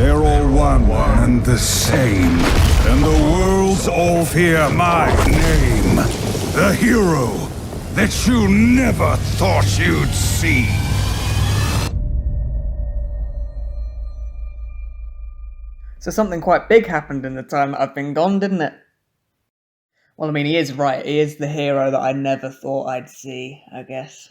They're all one and the same. And the worlds all fear my name. The hero that you never thought you'd see. So something quite big happened in the time that I've been gone, didn't it? Well, I mean, he is right. He is the hero that I never thought I'd see, I guess.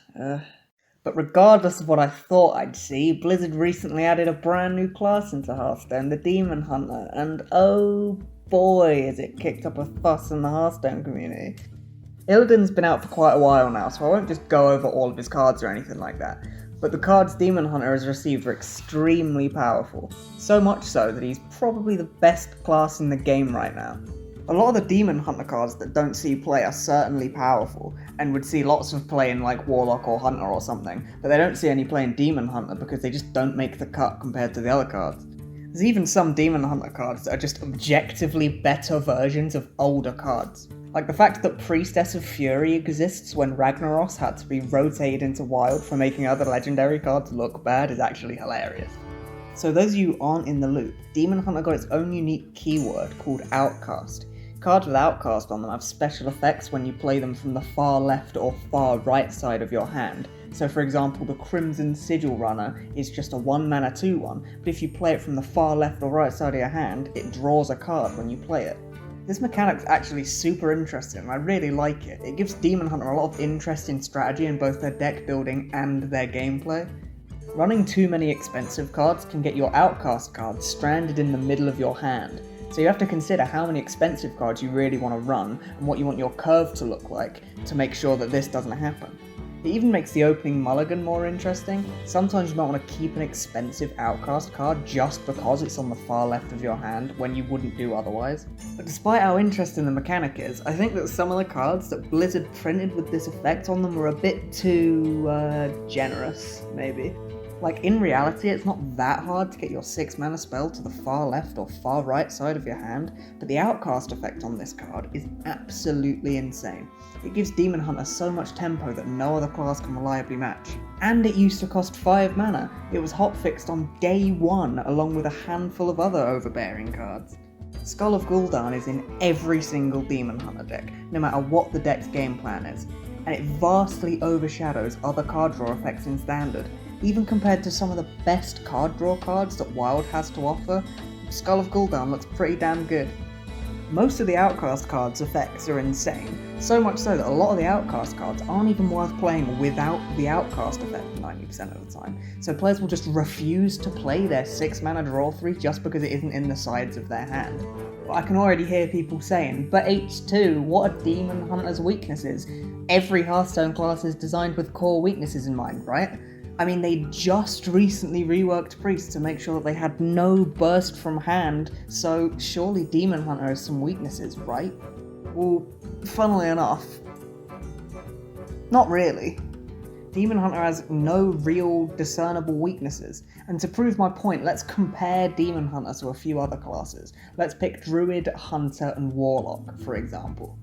But regardless of what I thought I'd see, Blizzard recently added a brand new class into Hearthstone, the Demon Hunter, and oh boy, has it kicked up a fuss in the Hearthstone community. Illidan's been out for quite a while now, so I won't just go over all of his cards or anything like that. But the cards Demon Hunter has received are extremely powerful. So much so that he's probably the best class in the game right now. A lot of the Demon Hunter cards that don't see play are certainly powerful, and would see lots of play in like Warlock or Hunter or something, but they don't see any play in Demon Hunter because they just don't make the cut compared to the other cards. There's even some Demon Hunter cards that are just objectively better versions of older cards. Like the fact that Priestess of Fury exists when Ragnaros had to be rotated into Wild for making other legendary cards look bad is actually hilarious. So those of you who aren't in the loop, Demon Hunter got its own unique keyword called Outcast. Cards with Outcast on them have special effects when you play them from the far left or far right side of your hand. So for example, the Crimson Sigil Runner is just a 1-mana 2/1, but if you play it from the far left or right side of your hand, it draws a card when you play it. This mechanic's actually super interesting and I really like it. It gives Demon Hunter a lot of interesting strategy in both their deck building and their gameplay. Running too many expensive cards can get your Outcast cards stranded in the middle of your hand. So you have to consider how many expensive cards you really want to run and what you want your curve to look like to make sure that this doesn't happen. It even makes the opening mulligan more interesting. Sometimes you might want to keep an expensive Outcast card just because it's on the far left of your hand when you wouldn't do otherwise. But despite how interesting the mechanic is, I think that some of the cards that Blizzard printed with this effect on them were a bit too generous, maybe. Like, in reality, it's not that hard to get your 6-mana spell to the far left or far right side of your hand, but the Outcast effect on this card is absolutely insane. It gives Demon Hunter so much tempo that no other class can reliably match. And it used to cost 5 mana. It was hotfixed on day 1, along with a handful of other overbearing cards. Skull of Gul'dan is in every single Demon Hunter deck, no matter what the deck's game plan is, and it vastly overshadows other card draw effects in Standard. Even compared to some of the best card draw cards that Wild has to offer, Skull of Gul'dan looks pretty damn good. Most of the Outcast cards' effects are insane, so much so that a lot of the Outcast cards aren't even worth playing without the Outcast effect 90% of the time, so players will just refuse to play their 6-mana draw 3 just because it isn't in the sides of their hand. But I can already hear people saying, but H2, what are Demon Hunter's weaknesses? Every Hearthstone class is designed with core weaknesses in mind, right? I mean, they just recently reworked Priest to make sure that they had no burst from hand, so surely Demon Hunter has some weaknesses, right? Well, funnily enough, not really. Demon Hunter has no real discernible weaknesses, and to prove my point, let's compare Demon Hunter to a few other classes. Let's pick Druid, Hunter, and Warlock, for example.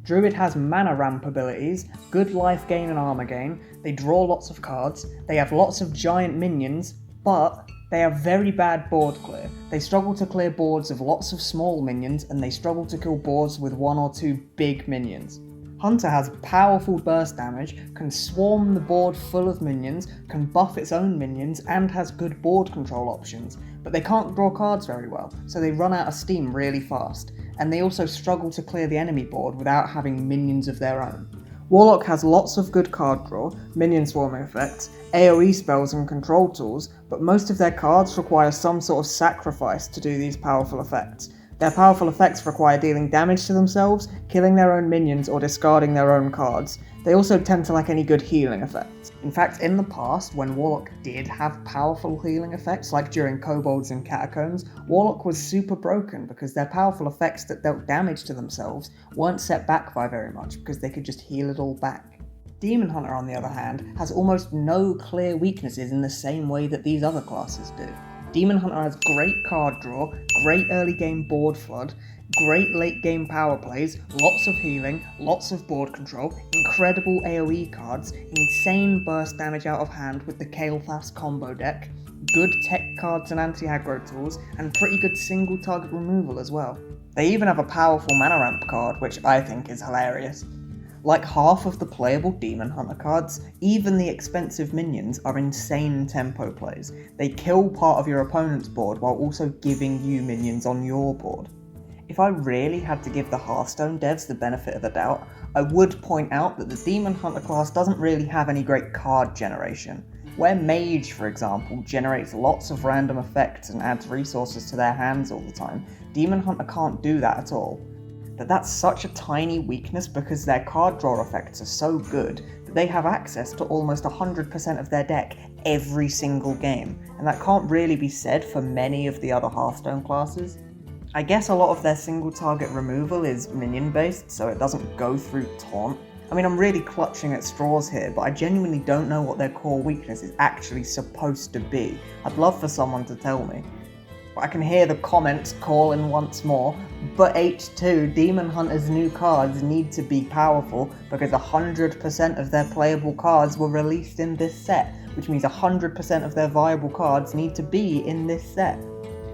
Druid has mana ramp abilities, good life gain and armor gain, they draw lots of cards, they have lots of giant minions, but they have very bad board clear. They struggle to clear boards of lots of small minions, and they struggle to kill boards with 1 or 2 big minions. Hunter has powerful burst damage, can swarm the board full of minions, can buff its own minions, and has good board control options, but they can't draw cards very well, so they run out of steam really fast, and they also struggle to clear the enemy board without having minions of their own. Warlock has lots of good card draw, minion swarming effects, AoE spells and control tools, but most of their cards require some sort of sacrifice to do these powerful effects. Their powerful effects require dealing damage to themselves, killing their own minions, or discarding their own cards. They also tend to lack any good healing effects. In fact, in the past, when Warlock did have powerful healing effects, like during Kobolds and Catacombs, Warlock was super broken because their powerful effects that dealt damage to themselves weren't set back by very much because they could just heal it all back. Demon Hunter, on the other hand, has almost no clear weaknesses in the same way that these other classes do. Demon Hunter has great card draw, great early game board flood, great late game power plays, lots of healing, lots of board control, incredible AoE cards, insane burst damage out of hand with the Kael'thas combo deck, good tech cards and anti-aggro tools, and pretty good single target removal as well. They even have a powerful mana ramp card, which I think is hilarious. Like half of the playable Demon Hunter cards, even the expensive minions are insane tempo plays. They kill part of your opponent's board while also giving you minions on your board. If I really had to give the Hearthstone devs the benefit of the doubt, I would point out that the Demon Hunter class doesn't really have any great card generation. Where Mage, for example, generates lots of random effects and adds resources to their hands all the time, Demon Hunter can't do that at all. But that's such a tiny weakness because their card draw effects are so good that they have access to almost 100% of their deck every single game, and that can't really be said for many of the other Hearthstone classes. I guess a lot of their single target removal is minion based, so it doesn't go through taunt. I mean, I'm really clutching at straws here, but I genuinely don't know what their core weakness is actually supposed to be. I'd love for someone to tell me. I can hear the comments calling once more, but Htwo, Demon Hunter's new cards need to be powerful because 100% of their playable cards were released in this set, which means 100% of their viable cards need to be in this set.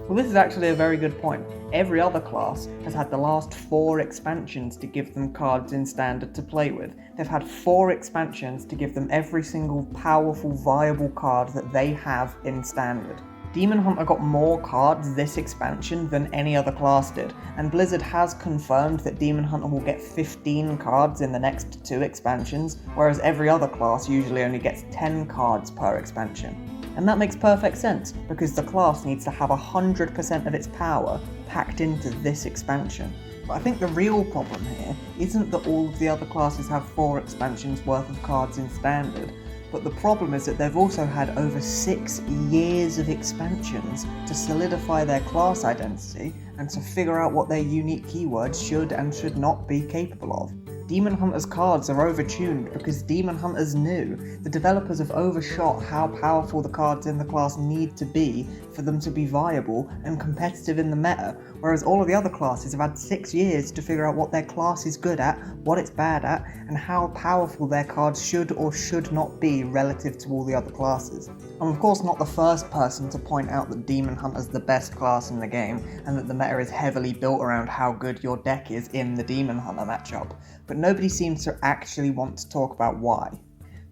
Well, this is actually a very good point. Every other class has had the last 4 expansions to give them cards in Standard to play with. They've had 4 expansions to give them every single powerful, viable card that they have in Standard. Demon Hunter got more cards this expansion than any other class did, and Blizzard has confirmed that Demon Hunter will get 15 cards in the next 2 expansions, whereas every other class usually only gets 10 cards per expansion. And that makes perfect sense, because the class needs to have 100% of its power packed into this expansion. But I think the real problem here isn't that all of the other classes have 4 expansions worth of cards in Standard, but the problem is that they've also had over 6 years of expansions to solidify their class identity and to figure out what their unique keywords should and should not be capable of. Demon Hunter's cards are overtuned because Demon Hunter's new. The developers have overshot how powerful the cards in the class need to be for them to be viable and competitive in the meta, whereas all of the other classes have had 6 years to figure out what their class is good at, what it's bad at, and how powerful their cards should or should not be relative to all the other classes. I'm of course not the first person to point out that Demon Hunter's the best class in the game, and that the meta is heavily built around how good your deck is in the Demon Hunter matchup, but nobody seems to actually want to talk about why.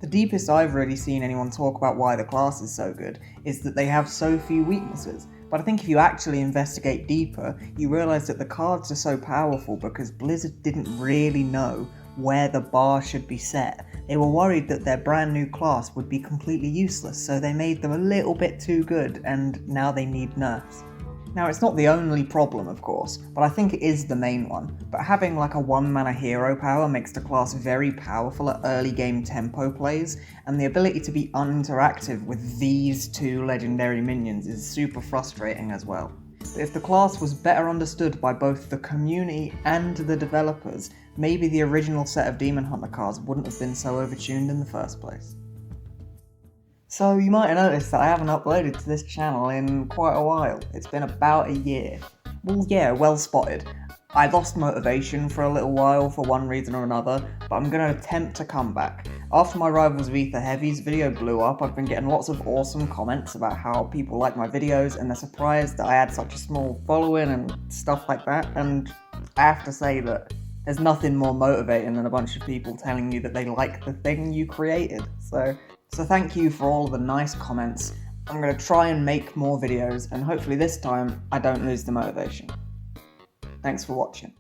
The deepest I've really seen anyone talk about why the class is so good is that they have so few weaknesses, but I think if you actually investigate deeper, you realise that the cards are so powerful because Blizzard didn't really know where the bar should be set. They were worried that their brand new class would be completely useless, so they made them a little bit too good, and now they need nerfs. Now, it's not the only problem, of course, but I think it is the main one. But having like a 1-mana hero power makes the class very powerful at early game tempo plays, and the ability to be uninteractive with these 2 legendary minions is super frustrating as well. But if the class was better understood by both the community and the developers, maybe the original set of Demon Hunter cards wouldn't have been so overtuned in the first place. So you might have noticed that I haven't uploaded to this channel in quite a while. It's been about a year. Well, yeah, well spotted. I lost motivation for a little while for one reason or another, but I'm going to attempt to come back. After my Rivals of Aether Heavies video blew up, I've been getting lots of awesome comments about how people like my videos and they're surprised that I had such a small following and stuff like that, and I have to say that there's nothing more motivating than a bunch of people telling you that they like the thing you created. So thank you for all of the nice comments. I'm going to try and make more videos, and hopefully this time I don't lose the motivation. Thanks for watching.